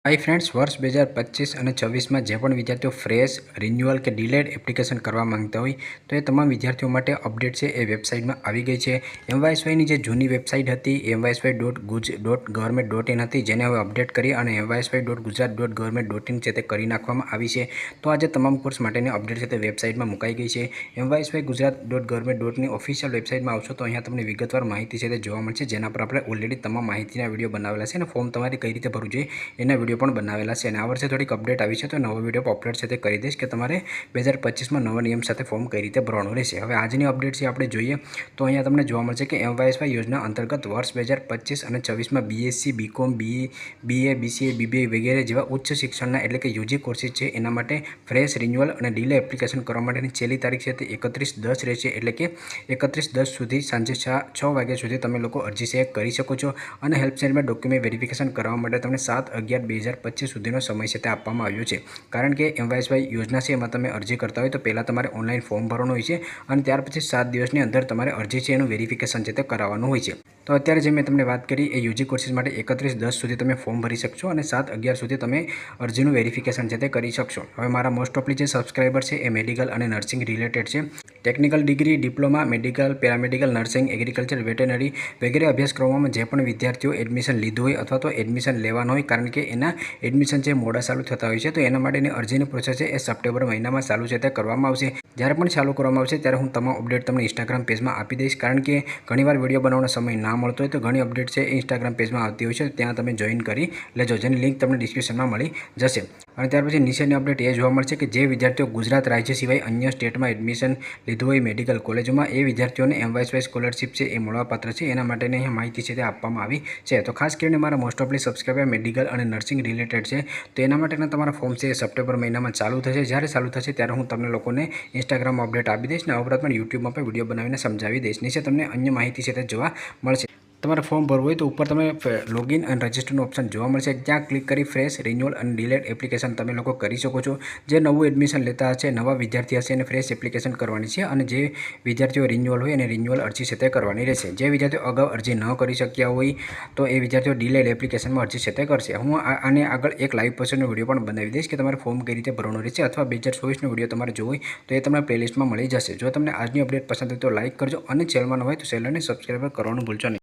Hi friends, वर्ष 2025 અને 26 में जे पण विद्यार्थीओ फ्रेश, रिन्यूअल के डिलेड एप्लिकेशन करवा मांगता होय तो ये तमाम विद्यार्थीओ माटे अपडेट है ए वेबसाइट में आई गई है। MYSY ની જે જૂની વેબસાઇટ હતી MYSY.guj.government.in હતી, જેને હવે અપડેટ કરી અને MYSY.gujarat.government.in છે તે કરી નાખવામાં આવી છે। તો આજે તમામ કોર્સ માટેની અપડેટ છે તે વેબસાઇટમાં મુકાઈ ગઈ છે। MYSY.gujarat.government.in ઓફિશિયલ વેબસાઇટમાં આવશો તો અહીંયા તમને વિગતવાર માહિતી છે તે જોવા મળશે, જેના પર આપણે ઓલરેડી તમામ માહિતીના વિડીયો બનાવેલા છે અને ફોર્મ તમારે કઈ રીતે ભરવું જોઈએ એના વિડીયો પણ બનાવેલા છે। અને આ વર્ષે થોડીક અપડેટ આવી છે તો નવો વિડીયો અપલોડ છે તે કરી દઈશ કે તમારે 2025માં નવા નિયમ સાથે ફોર્મ કઈ રીતે ભરવાનું રહેશે। હવે આજની અપડેટ છે આપણે જોઈએ તો અહીંયા તમને જોવા મળશે કે MYSY યોજના અંતર્ગત વર્ષ 2025 અને 26માં BSc, BCom, BA, BCA, BBA વગેરે જેવા ઉચ્ચ શિક્ષણના એટલે કે UG કોર્સિસ છે એના માટે ફ્રેશ, રિન્યુઅલ અને ડીલે એપ્લિકેશન કરવા માટેની છેલ્લી તારીખ છે તે 31/10 રહેશે। એટલે કે 31/10 સુધી સાંજે 6 વાગ્યા સુધી તમે લોકો અરજી છે કરી શકો છો અને હેલ્પ સેન્ટરમાં ડોક્યુમેન્ટ વેરિફિકેશન કરવા માટે તમને 7/11/2025 સુધીનો સમય છે તે આપવામાં આવ્યો છે। કારણ કે MYSY યોજના છે એમાં તમે અરજી કરતા હોય તો પહેલાં તમારે ઓનલાઈન ફોર્મ ભરવાનું હોય છે અને ત્યાર પછી 7 દિવસની અંદર તમારે અરજી છે એનું વેરિફિકેશન છે તે કરાવવાનું હોય છે। તો અત્યારે જે મેં તમને વાત કરી એ UG કોર્સિસ માટે 31/10 સુધી તમે ફોર્મ ભરી શકશો અને 7/11 સુધી તમે અરજીનું વેરિફિકેશન છે તે કરી શકશો। હવે મારા મોસ્ટ ઓફલી જે સબસ્ક્રાઈબર છે એ મેડિકલ અને નર્સિંગ રિલેટેડ છે। Technical degree, diploma, medical, paramedical, nursing, agriculture, veterinary વગેરે અભ્યાસક્રમોમાં જે પણ વિદ્યાર્થીઓ એડમિશન લીધું હોય અથવા તો એડમિશન લેવાનું હોય, કારણ કે એના એડમિશન છે મોડા ચાલુ થતા હોય છે તો એના માટેની અરજીની પ્રોસેસ છે એ સપ્ટેમ્બર મહિનામાં ચાલુ છે તે કરવામાં આવશે। જ્યારે પણ ચાલુ કરવામાં આવશે ત્યારે હું તમામ અપડેટ તમને ઇન્સ્ટાગ્રામ પેજમાં આપી દઈશ, કારણ કે ઘણીવાર વિડીયો બનાવવાનો સમય ના મળતો હોય તો ઘણી અપડેટ છે એ ઇન્સ્ટાગ્રામ પેજમાં આવતી હોય છે, ત્યાં તમે જોઈન કરી લેજો, જેની લિંક તમને ડિસ્ક્રિપ્શનમાં મળી જશે। અને ત્યાર પછી નીચેની અપડેટ એ જોવા મળશે કે જે વિદ્યાર્થીઓ ગુજરાત રાજ્ય સિવાય અન્ય સ્ટેટમાં એડમિશન લીધું હોય મેડિકલ કોલેજોમાં એ વિદ્યાર્થીઓને MYSY સ્કોલરશિપ છે એ મળવાપાત્ર છે, એના માટેની અહીંયા માહિતી છે તે આપવામાં આવી છે। તો ખાસ કરીને મારા મોસ્ટ ઓફલી સબસ્ક્રાઈબર મેડિકલ અને નર્સિંગ રિલેટેડ છે તો એના માટેના તમારા ફોર્મ છે એ સપ્ટેમ્બર મહિનામાં ચાલુ થશે। જ્યારે ચાલુ થશે ત્યારે હું તમને લોકોને ઇન્સ્ટાગ્રામમાં અપડેટ આપી દઈશ ને ઉપરાંત પણ યુટ્યુબમાં પણ વિડીયો બનાવીને સમજાવી દઈશ। નીચે તમને અન્ય માહિતી છે તે જોવા મળશે। તમારે ફોર્મ ભરવું હોય તો ઉપર તમે લોગિન અને રજિસ્ટરનું ઓપ્શન જોવા મળશે, ત્યાં ક્લિક કરી ફ્રેશ, રિન્યુઅલ અને ડિલેડ એપ્લિકેશન તમે લોકો કરી શકો છો। જે નવું એડમિશન લેતા હશે, નવા વિદ્યાર્થી હશે એને ફ્રેશ એપ્લિકેશન કરવાની છે અને જે વિદ્યાર્થીઓ રિન્યુઅલ હોય અને રિન્યુઅલ અરજી છે તે કરવાની રહેશે। જે વિદ્યાર્થીઓ અગાઉ અરજી ન કરી શક્યા હોય તો એ વિદ્યાર્થીઓ ડિલેડ એપ્લિકેશનમાં અરજી છે તે કરશે। હું આને આગળ એક લાઈવ પ્રોસેસનો વિડીયો પણ બનાવી દઈશ કે તમારે ફોર્મ કઈ રીતે ભરવાનું રહેશે, અથવા 2024નો વિડીયો તમારે જોવો હોય તો એ તમને પ્લેલિસ્ટમાં મળી જશે। જો તમને આજની અપડેટ પસંદ હોય તો લાઇક કરજો અને ચેનલમાં ન હોય તો ચેનલને સબસ્ક્રાઈબ કરવાનું ભૂલશો નહીં।